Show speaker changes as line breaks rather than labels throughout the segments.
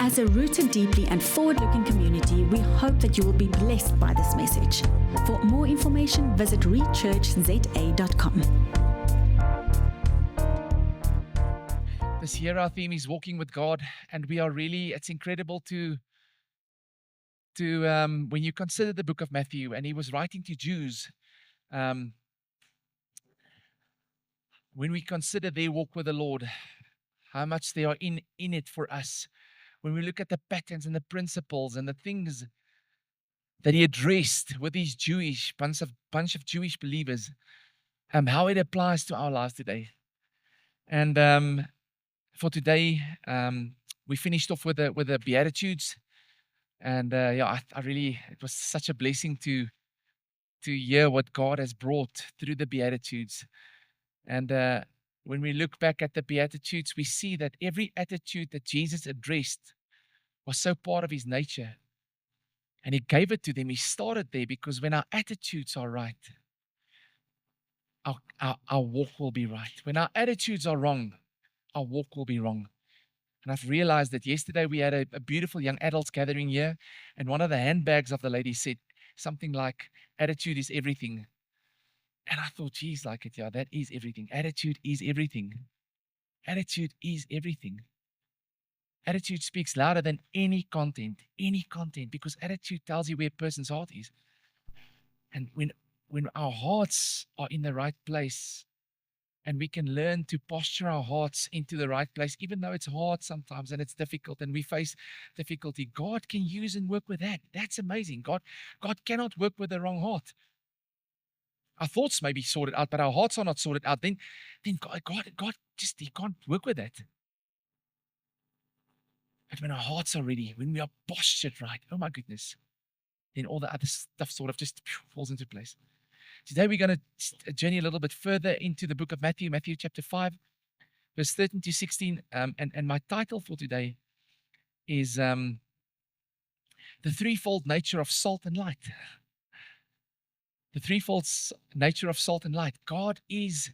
As a rooted deeply and forward-looking community, we hope that you will be blessed by this message. For more information, visit rechurchza.com.
This year our theme is walking with God, and we are really, it's incredible to when you consider the book of Matthew, and he was writing to Jews, when we consider their walk with the Lord, how much they are in it for us. When we look at the patterns and the principles and the things that he addressed with these bunch of Jewish believers, how it applies to our lives today. And for today, we finished off with the Beatitudes, and I really, it was such a blessing to hear what God has brought through the Beatitudes. And when we look back at the Beatitudes, we see that every attitude that Jesus addressed was so part of his nature. And he gave it to them. He started there because when our attitudes are right, our walk will be right. When our attitudes are wrong, our walk will be wrong. And I've realized that yesterday we had a beautiful young adults gathering here, and one of the handbags of the lady said something like, attitude is everything. And I thought, geez, that is everything. Attitude is everything. Attitude is everything. Attitude speaks louder than any content, because attitude tells you where a person's heart is. And when our hearts are in the right place, and we can learn to posture our hearts into the right place, even though it's hard sometimes and it's difficult and we face difficulty, God can use and work with that. That's amazing. God cannot work with the wrong heart. Our thoughts may be sorted out, but our hearts are not sorted out. Then God just, he can't work with that. But when our hearts are ready, when we are postured right, oh my goodness, then all the other stuff sort of just falls into place. Today we're going to journey a little bit further into the book of Matthew chapter 5, verse 13 to 16. And my title for today is The Threefold Nature of Salt and Light. The threefold nature of salt and light. God is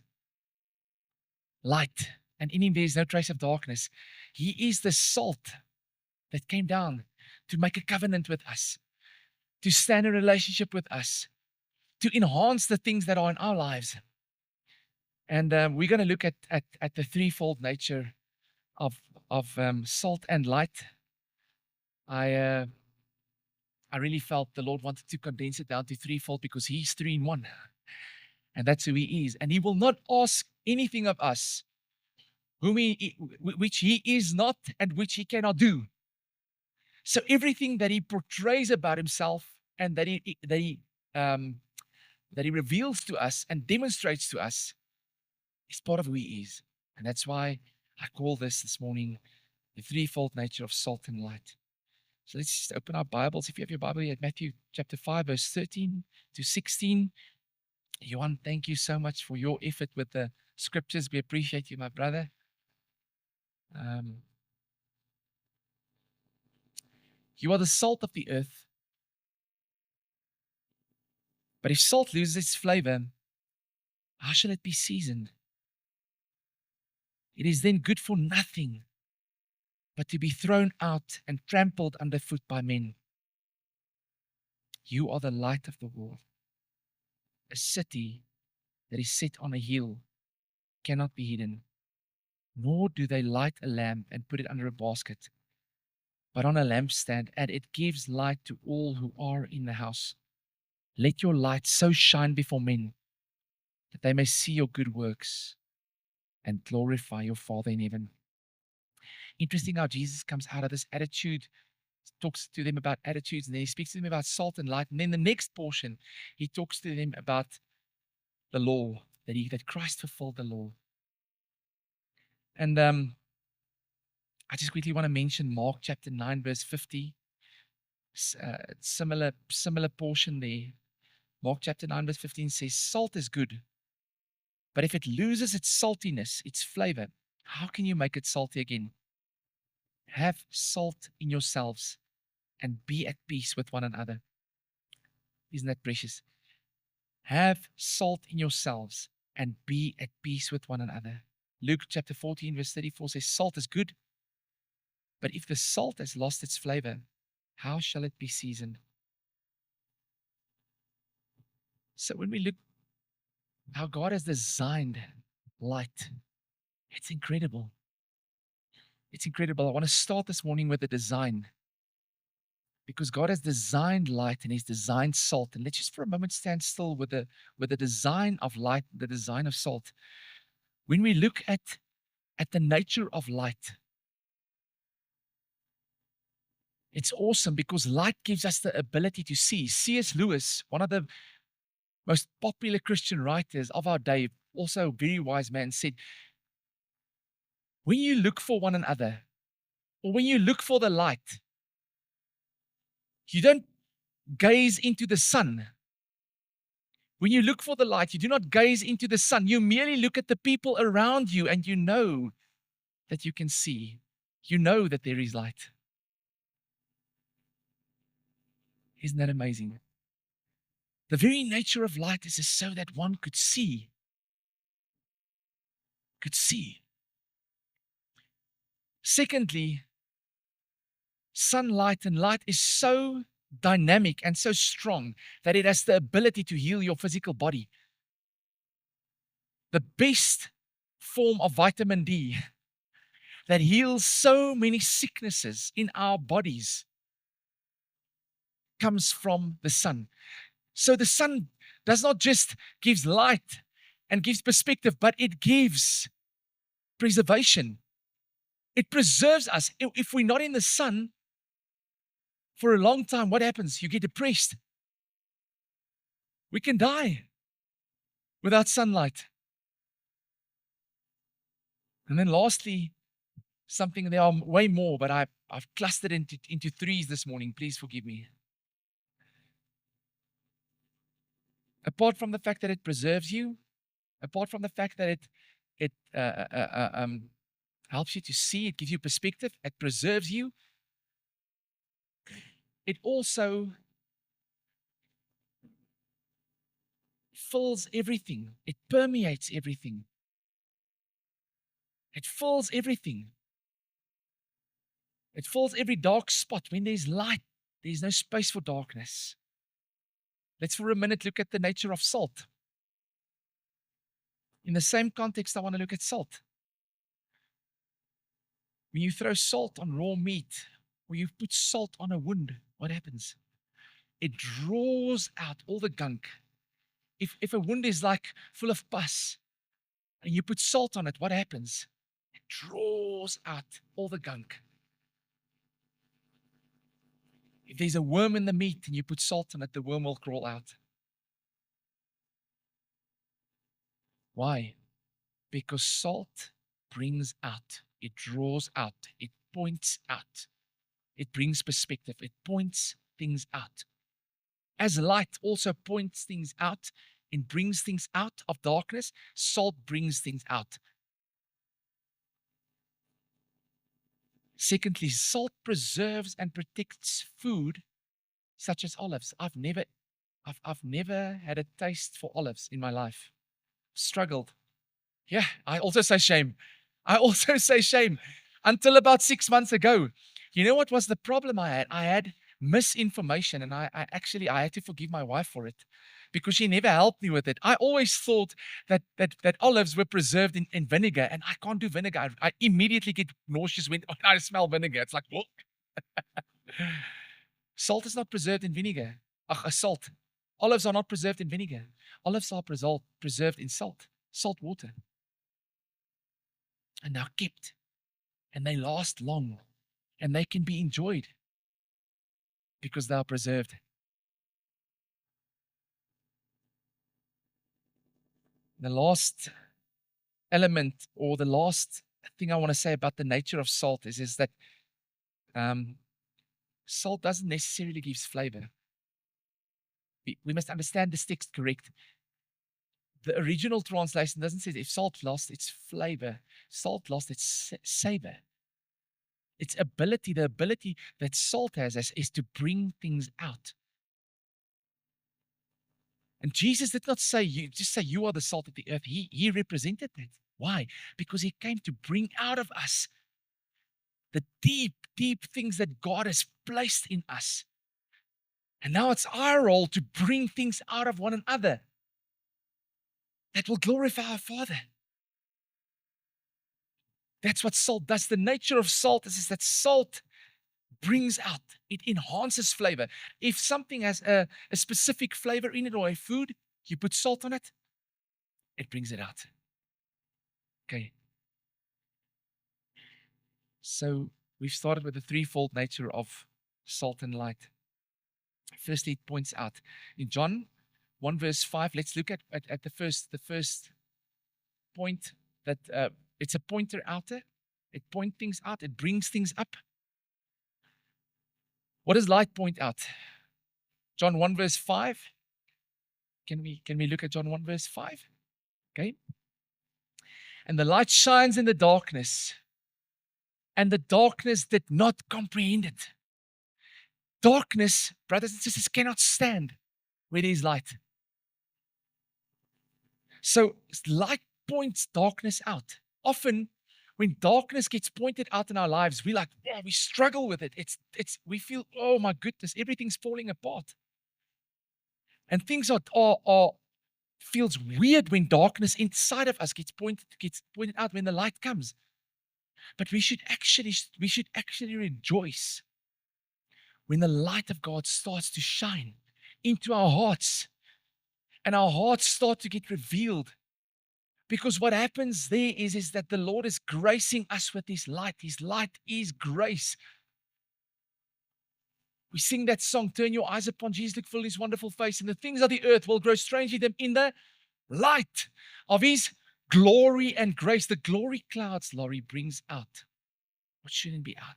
light, and in him there is no trace of darkness. He is the salt that came down to make a covenant with us, to stand in a relationship with us, to enhance the things that are in our lives. And we're going to look at the threefold nature of salt and light. I really felt the Lord wanted to condense it down to threefold because he's three in one. And that's who he is. And he will not ask anything of us which he is not and which he cannot do. So everything that he portrays about himself and that he reveals to us and demonstrates to us is part of who he is. And that's why I call this morning the threefold nature of salt and light. So let's just open our Bibles. If you have your Bible here at Matthew chapter 5, verse 13 to 16. Johan, thank you so much for your effort with the scriptures. We appreciate you, my brother. You are the salt of the earth. But if salt loses its flavor, how shall it be seasoned? It is then good for nothing but to be thrown out and trampled underfoot by men. You are the light of the world. A city that is set on a hill cannot be hidden, nor do they light a lamp and put it under a basket, but on a lampstand, and it gives light to all who are in the house. Let your light so shine before men that they may see your good works and glorify your Father in heaven. Interesting how Jesus comes out of this attitude, talks to them about attitudes, and then he speaks to them about salt and light. And then the next portion, he talks to them about the law, that Christ fulfilled the law. And I just quickly want to mention Mark chapter 9, verse 50. Similar portion there. Mark chapter 9, verse 15 says, salt is good, but if it loses its saltiness, its flavor, how can you make it salty again? Have salt in yourselves and be at peace with one another. Isn't that precious? Have salt in yourselves and be at peace with one another. Luke chapter 14, verse 34 says, salt is good, But if the salt has lost its flavor, how shall it be seasoned? So when we look how God has designed light, it's incredible. It's incredible. I want to start this morning with the design, because God has designed light and He's designed salt. And let's just for a moment stand still with the design of light, the design of salt. When we look at the nature of light, it's awesome because light gives us the ability to see. C.S. Lewis, one of the most popular Christian writers of our day, also a very wise man, said, when you look for one another, or when you look for the light, you don't gaze into the sun. When you look for the light, you do not gaze into the sun. You merely look at the people around you and you know that you can see. You know that there is light. Isn't that amazing? The very nature of light is so that one could see. Could see. Secondly, sunlight and light is so dynamic and so strong that it has the ability to heal your physical body. The best form of vitamin D that heals so many sicknesses in our bodies comes from the sun. So the sun does not just give light and gives perspective, but it gives preservation. It preserves us. If we're not in the sun for a long time, what happens? You get depressed. We can die without sunlight. And then lastly, something, there are way more, but I've clustered into threes this morning. Please forgive me. Apart from the fact that it preserves you, apart from the fact that it helps you to see, it gives you perspective, it preserves you, it also fills everything. It permeates everything. It fills everything. It fills every dark spot. When there's light, there's no space for darkness. Let's for a minute look at the nature of salt. In the same context, I want to look at salt. When you throw salt on raw meat, or you put salt on a wound, what happens? It draws out all the gunk. If a wound is like full of pus, and you put salt on it, what happens? It draws out all the gunk. If there's a worm in the meat and you put salt on it, the worm will crawl out. Why? Because salt brings out, it draws out, it points out, it brings perspective, it points things out. As light also points things out and brings things out of darkness, salt brings things out. Secondly, salt preserves and protects food such as olives. I've never had a taste for olives in my life. Struggled. Yeah, I also say shame. Until about 6 months ago. You know what was the problem I had? I had misinformation, and I had to forgive my wife for it because she never helped me with it. I always thought that olives were preserved in vinegar, and I can't do vinegar. I immediately get nauseous when I smell vinegar. It's like, whoa. Salt is not preserved in vinegar. Salt. Olives are not preserved in vinegar. Olives are preserved in salt water. And they're kept. And they last long. And they can be enjoyed because they are preserved. The last element, or the last thing I want to say about the nature of salt is that salt doesn't necessarily give flavor. We must understand this text correct. The original translation doesn't say if salt lost its flavor, salt lost its savor. Its ability, the ability that salt has is to bring things out. And Jesus did not say, you are the salt of the earth. He represented that. Why? Because He came to bring out of us the deep, deep things that God has placed in us. And now it's our role to bring things out of one another that will glorify our Father. That's what salt does. The nature of salt is that salt brings out, it enhances flavor. If something has a specific flavor in it or a food, you put salt on it, it brings it out. Okay. So we've started with the threefold nature of salt and light. Firstly, it points out. In John 1 verse 5, let's look at the first point that it's a pointer outer. It points things out. It brings things up. What does light point out? John 1 verse 5. Can we look at John 1 verse 5? Okay. And the light shines in the darkness, and the darkness did not comprehend it. Darkness, brothers and sisters, cannot stand where there is light. So light points darkness out. Often, when darkness gets pointed out in our lives, we we struggle with it. We feel, oh my goodness, everything's falling apart. And things feels weird when darkness inside of us gets pointed out when the light comes. But we should actually rejoice when the light of God starts to shine into our hearts, and our hearts start to get revealed. Because what happens there is that the Lord is gracing us with His light. His light is grace. We sing that song, turn your eyes upon Jesus, look full in His wonderful face, and the things of the earth will grow strangely dim in the light of His glory and grace. The glory clouds, Laurie, brings out what shouldn't be out.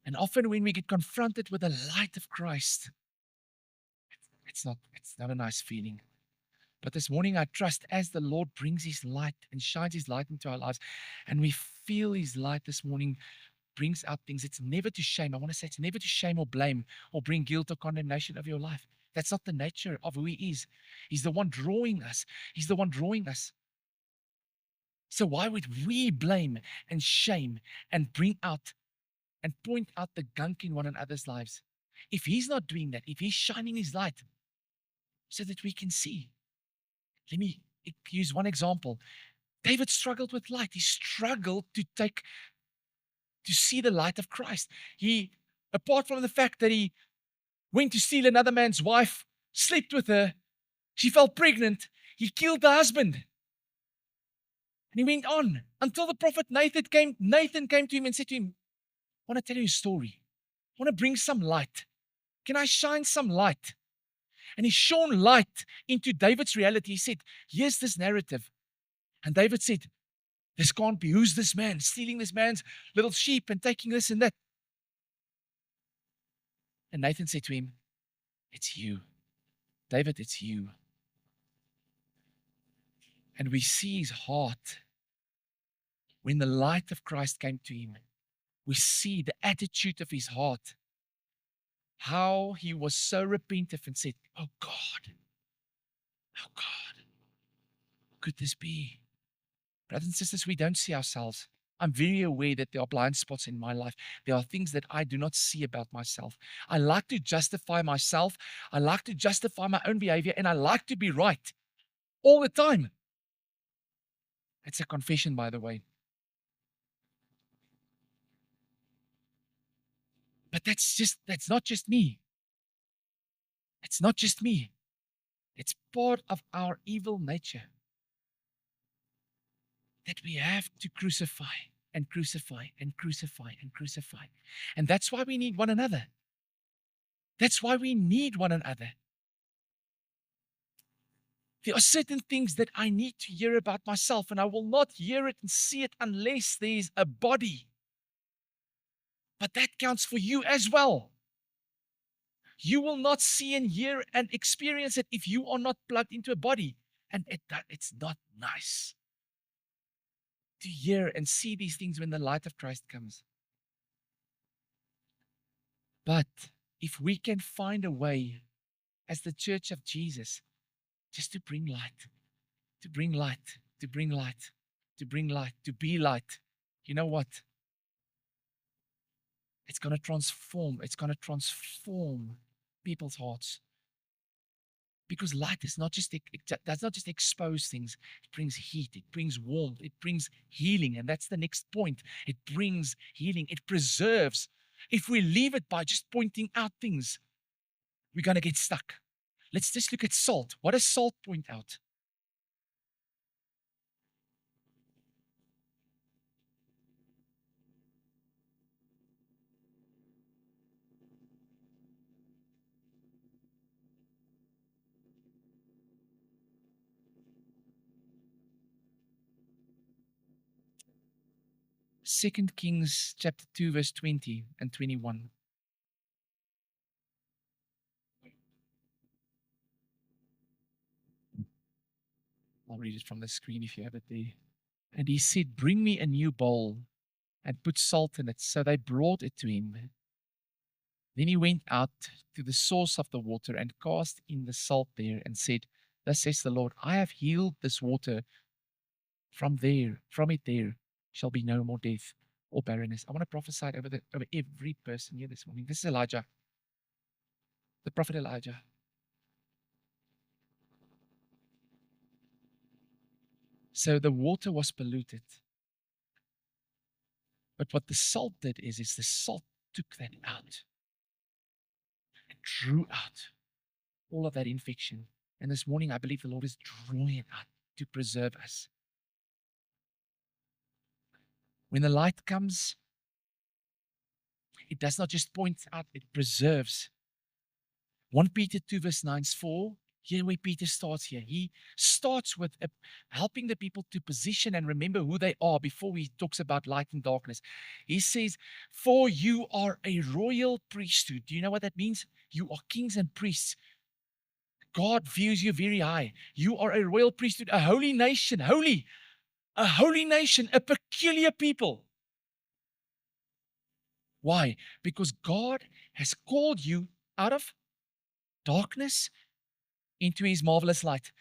And often when we get confronted with the light of Christ, it's not a nice feeling. But this morning, I trust as the Lord brings His light and shines His light into our lives, and we feel His light this morning brings out things. It's never to shame. I want to say it's never to shame or blame or bring guilt or condemnation of your life. That's not the nature of who He is. He's the one drawing us. He's the one drawing us. So why would we blame and shame and bring out and point out the gunk in one another's lives? If He's not doing that, if He's shining His light so that we can see. Let me use one example. David struggled with light. He struggled to see the light of Christ. He, apart from the fact that he went to steal another man's wife, slept with her, she fell pregnant, he killed the husband. And he went on until the prophet Nathan came to him and said to him, I want to tell you a story. I want to bring some light. Can I shine some light? And he shone light into David's reality. He said, here's this narrative. And David said, this can't be. Who's this man? Stealing this man's little sheep and taking this and that. And Nathan said to him, it's you. David, it's you. And we see his heart. When the light of Christ came to him, we see the attitude of his heart. How he was so repentant and said, oh God, how could this be? Brothers and sisters, we don't see ourselves. I'm very aware that there are blind spots in my life. There are things that I do not see about myself. I like to justify myself. I like to justify my own behavior, and I like to be right all the time. It's a confession, by the way. But that's not just me. It's not just me. It's part of our evil nature that we have to crucify and crucify and crucify and crucify. And that's why we need one another. That's why we need one another. There are certain things that I need to hear about myself, and I will not hear it and see it unless there is a body. But that counts for you as well. You will not see and hear and experience it if you are not plugged into a body. And it's not nice to hear and see these things when the light of Christ comes. But if we can find a way as the church of Jesus just to bring light, to bring light, to bring light, to bring light, to be light, you know what? It's going to transform. It's going to transform people's hearts. Because light does not just expose things. It brings heat. It brings warmth. It brings healing. And that's the next point. It brings healing. It preserves. If we leave it by just pointing out things, we're going to get stuck. Let's just look at salt. What does salt point out? Second Kings chapter 2, verse 20 and 21. I'll read it from the screen if you have it there. And he said, bring me a new bowl and put salt in it. So they brought it to him. Then he went out to the source of the water and cast in the salt there and said, thus says the Lord, I have healed this water. From it there shall be no more death or barrenness. I want to prophesy over every person here this morning. This is Elijah, the prophet Elijah. So the water was polluted. But what the salt did is the salt took that out. It drew out all of that infection. And this morning, I believe the Lord is drawing it out to preserve us. When the light comes, it does not just point out, it preserves. 1 Peter 2 verse 9-4, here where Peter starts here. He starts with helping the people to position and remember who they are before he talks about light and darkness. He says, for you are a royal priesthood. Do you know what that means? You are kings and priests. God views you very high. You are a royal priesthood, a holy nation, a holy nation, a peculiar people. Why? Because God has called you out of darkness into his marvelous light.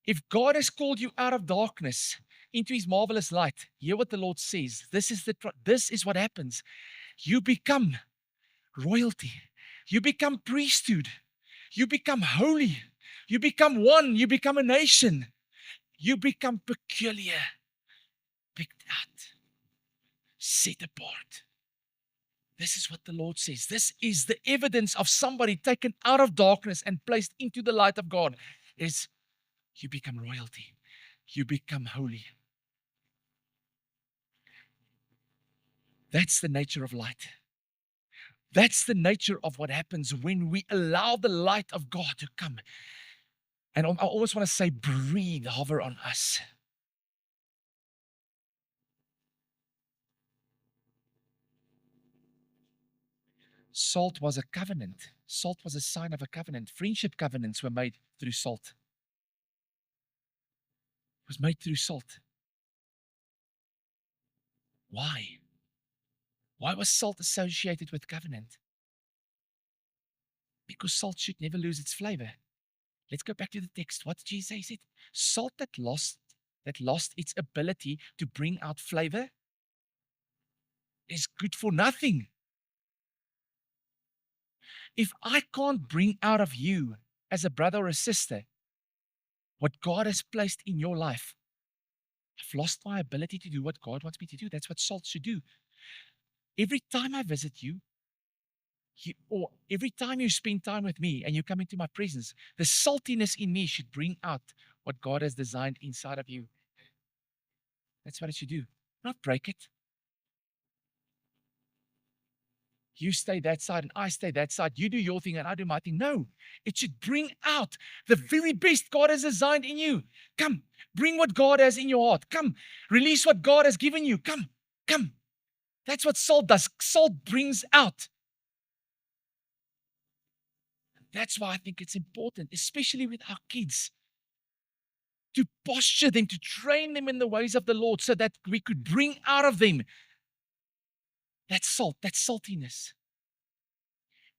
If God has called you out of darkness into his marvelous light, hear what the Lord says. This is what happens. You become royalty. You become priesthood. You become holy. You become one. You become a nation. You become peculiar. Picked out. Set apart. This is what the Lord says. This is the evidence of somebody taken out of darkness and placed into the light of God. Is you become royalty. You become holy. That's the nature of light. That's the nature of what happens when we allow the light of God to come. And I always want to say, breathe, hover on us. Salt was a covenant. Salt was a sign of a covenant. Friendship covenants were made through salt. It was made through salt. Why? Why was salt associated with covenant? Because salt should never lose its flavor. Let's go back to the text. What did Jesus say? He said, salt that lost its ability to bring out flavor is good for nothing. If I can't bring out of you as a brother or a sister what God has placed in your life, I've lost my ability to do what God wants me to do. That's what salt should do. Every time I visit you, or every time you spend time with me and you come into my presence, the saltiness in me should bring out what God has designed inside of you. That's what it should do. Not break it. You stay that side and I stay that side. You do your thing and I do my thing. No, it should bring out the very best God has designed in you. Come, bring what God has in your heart. Come, release what God has given you. Come. That's what salt does. Salt brings out. That's why I think it's important, especially with our kids, to posture them, to train them in the ways of the Lord so that we could bring out of them that salt, that saltiness.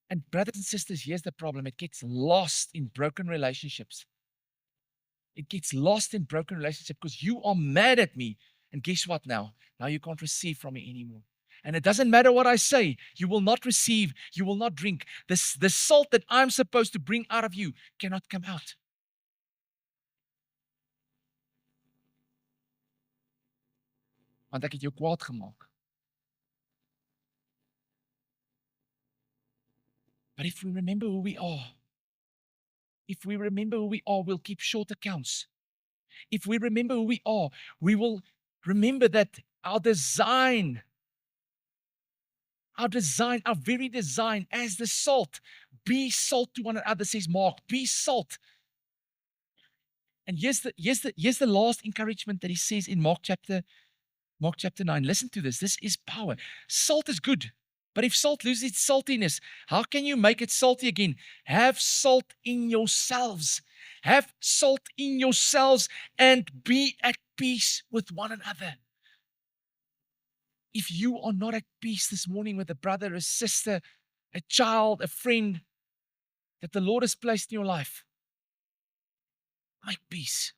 And brothers and sisters, here's the problem. It gets lost in broken relationships. It gets lost in broken relationships because you are mad at me. And guess what now? Now you can't receive from me anymore. And it doesn't matter what I say, you will not receive, you will not drink. The salt that I'm supposed to bring out of you cannot come out. Want ek het jou kwaad gemaak. But if we remember who we are, we'll keep short accounts. If we remember who we are, we will remember that our very design as the salt, be salt to one another, says Mark, be salt. And here's the last encouragement that he says in Mark chapter 9. Listen to this. This is power. Salt is good. But if salt loses its saltiness, how can you make it salty again? Have salt in yourselves. Have salt in yourselves and be at peace with one another. If you are not at peace this morning with a brother, a sister, a child, a friend that the Lord has placed in your life, make peace.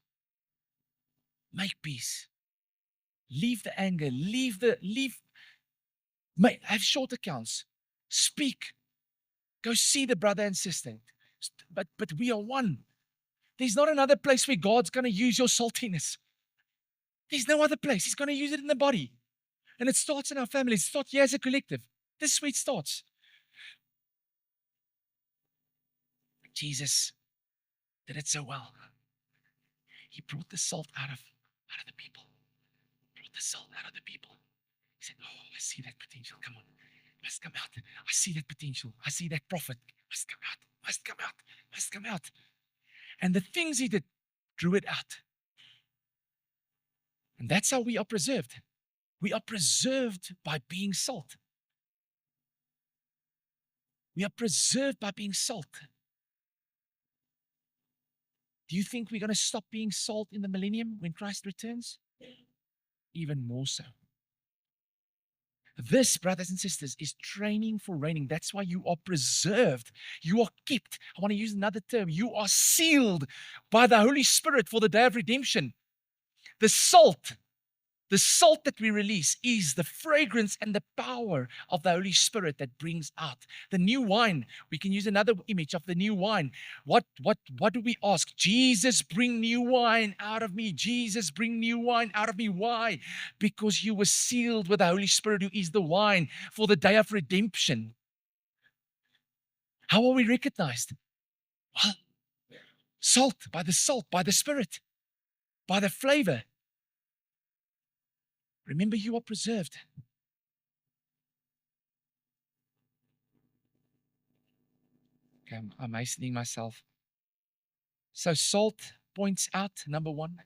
Make peace. Leave the anger. Have short accounts. Speak. Go see the brother and sister. But we are one. There's not another place where God's going to use your saltiness. There's no other place. He's going to use it in the body. And it starts in our family. It starts here as a collective. This is where it starts. Jesus did it so well. He brought the salt out of the people. Brought the salt out of the people. He said, oh, I see that potential. Come on. Must come out. I see that potential. I see that prophet. Must come out. Must come out. Must come out. And the things he did drew it out. And that's how we are preserved. We are preserved by being salt. We are preserved by being salt. Do you think we're going to stop being salt in the millennium when Christ returns? Even more so. This, brothers and sisters, is training for reigning. That's why you are preserved. You are kept. I want to use another term. You are sealed by the Holy Spirit for the day of redemption. The salt that we release is the fragrance and the power of the Holy Spirit that brings out. The new wine, we can use another image of the new wine. What do we ask? Jesus, bring new wine out of me. Jesus, bring new wine out of me. Why? Because you were sealed with the Holy Spirit, who is the wine for the day of redemption. How are we recognized? Well, by the Spirit, by the flavor. Remember, you are preserved. Okay, I'm hastening myself. So salt points out, number one.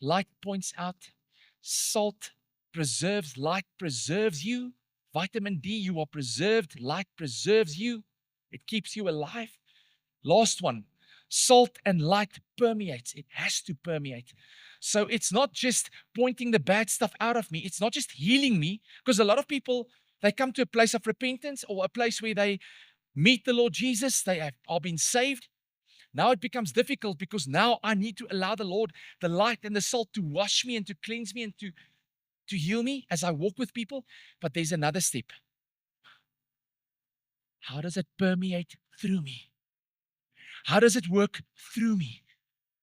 Light points out. Salt preserves. Light preserves you. Vitamin D, you are preserved. Light preserves you. It keeps you alive. Last one. Salt and light permeates. It has to permeate. So it's not just pointing the bad stuff out of me. It's not just healing me. Because a lot of people, they come to a place of repentance or a place where they meet the Lord Jesus. They are being saved. Now it becomes difficult because now I need to allow the Lord, the light and the salt, to wash me and to cleanse me and to heal me as I walk with people. But there's another step. How does it permeate through me? How does it work through me?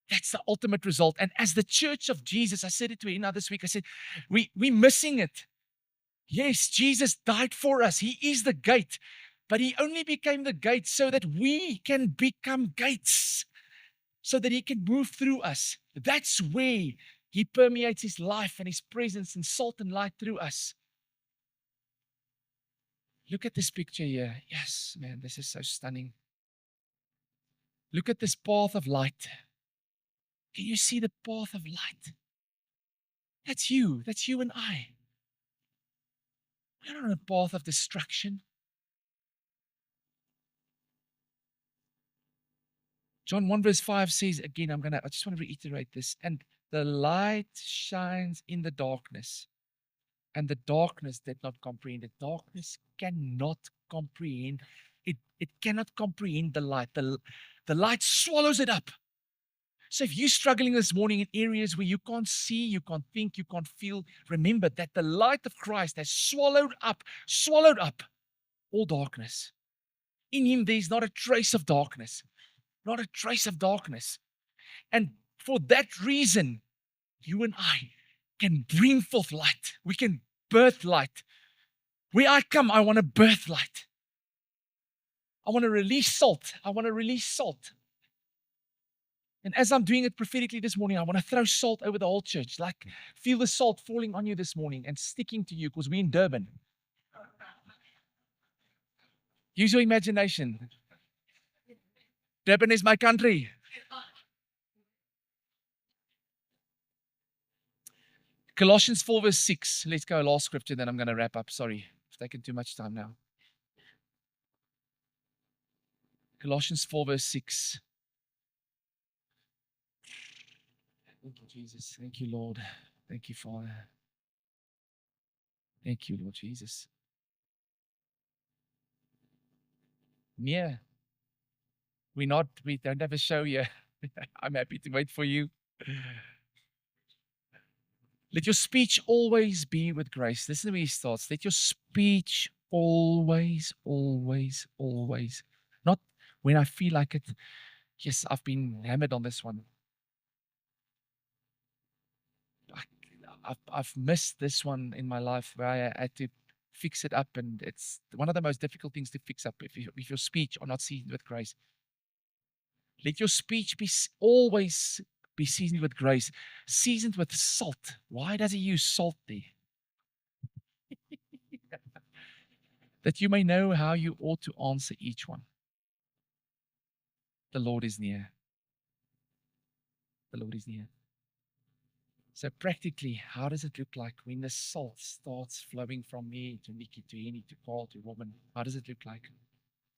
That's the ultimate result. And as the church of Jesus, I said it to Ina this week, I said, we're missing it. Yes, Jesus died for us. He is the gate. But he only became the gate so that we can become gates, so that he can move through us. That's where he permeates his life and his presence and salt and light through us. Look at this picture here. Yes, man, this is so stunning. Look at this path of light. Can you see the path of light? That's you. That's you and I. We're not on a path of destruction. John 1 verse 5 says, again, I just want to reiterate this. And the light shines in the darkness, and the darkness did not comprehend it. Darkness cannot comprehend. It cannot comprehend the light. The light swallows it up. So if you're struggling this morning in areas where you can't see, you can't think, you can't feel, remember that the light of Christ has swallowed up all darkness. In him, there's not a trace of darkness. Not a trace of darkness. And for that reason, you and I can bring forth light. We can birth light. Where I come, I want to birth light. I want to release salt. I want to release salt. And as I'm doing it prophetically this morning, I want to throw salt over the whole church. Like, feel the salt falling on you this morning and sticking to you because we're in Durban. Use your imagination. Durban is my country. Colossians 4 verse 6. Let's go, last scripture, then I'm going to wrap up. Sorry, I've taken too much time now. Colossians 4 verse 6. Thank you, Jesus. Thank you, Lord. Thank you, Father. Thank you, Lord Jesus. Near. We don't have a show here. I'm happy to wait for you. Let your speech always be with grace. Listen to where he starts. Let your speech always. Not when I feel like it. Yes, I've been hammered on this one. I've missed this one in my life where I had to fix it up, and it's one of the most difficult things to fix up if your speech are not seasoned with grace. Let your speech always be seasoned with grace, seasoned with salt. Why does he use salt there? That you may know how you ought to answer each one. The Lord is near. The Lord is near. So practically, how does it look like when the salt starts flowing from me to Nikki, to Henny, to Carl, to woman? How does it look like?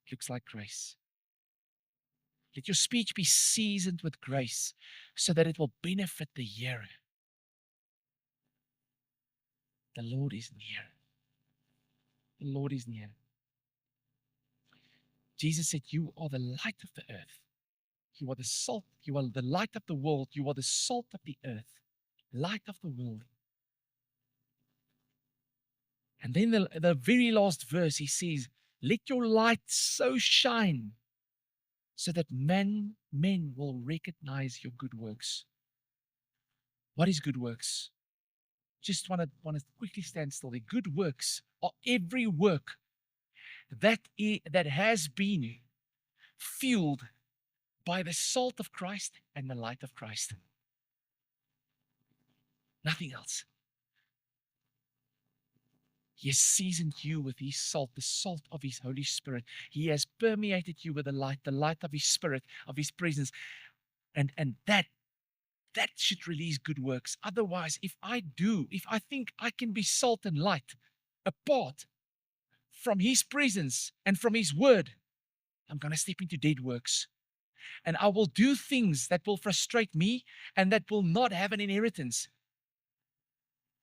It looks like grace. Let your speech be seasoned with grace so that it will benefit the hearer. The Lord is near. The Lord is near. Jesus said, you are the light of the earth. You are the salt. You are the light of the world. You are the salt of the earth. Light of the world. And then the very last verse, he says, let your light so shine so that men will recognize your good works. What is good works? Just want to quickly stand still. The good works are every work that has been fueled by the salt of Christ and the light of Christ. Nothing else. He has seasoned you with his salt, the salt of his Holy Spirit. He has permeated you with the light of his Spirit, of his presence. And that should release good works. Otherwise, if I think I can be salt and light apart from his presence and from his word, I'm going to step into dead works. And I will do things that will frustrate me and that will not have an inheritance.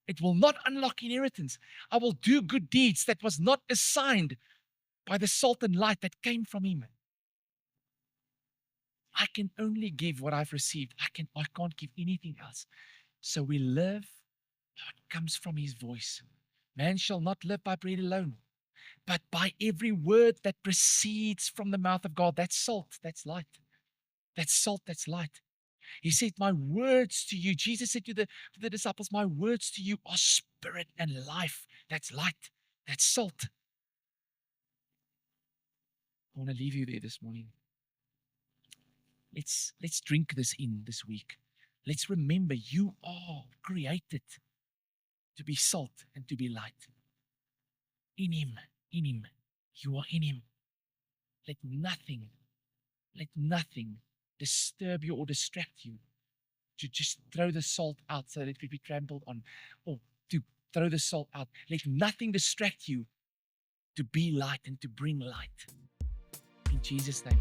It will not unlock inheritance. I will do good deeds that was not assigned by the salt and light that came from him. I can only give what I've received. I can't give anything else. So we live how it comes from his voice. Man shall not live by bread alone, but by every word that proceeds from the mouth of God. That's salt, that's light. That's salt, that's light. He said, my words to you, Jesus said to the disciples, my words to you are spirit and life. That's light. That's salt. I want to leave you there this morning. Let's drink this in this week. Let's remember you are created to be salt and to be light. In him, you are in him. Let nothing disturb you or distract you to just throw the salt out so that it could be trampled on, or to throw the salt out. Let nothing distract you to be light and to bring light. In Jesus' name.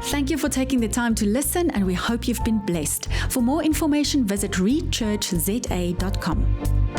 Thank you for taking the time to listen, and we hope you've been blessed. For more information, visit rechurchza.com.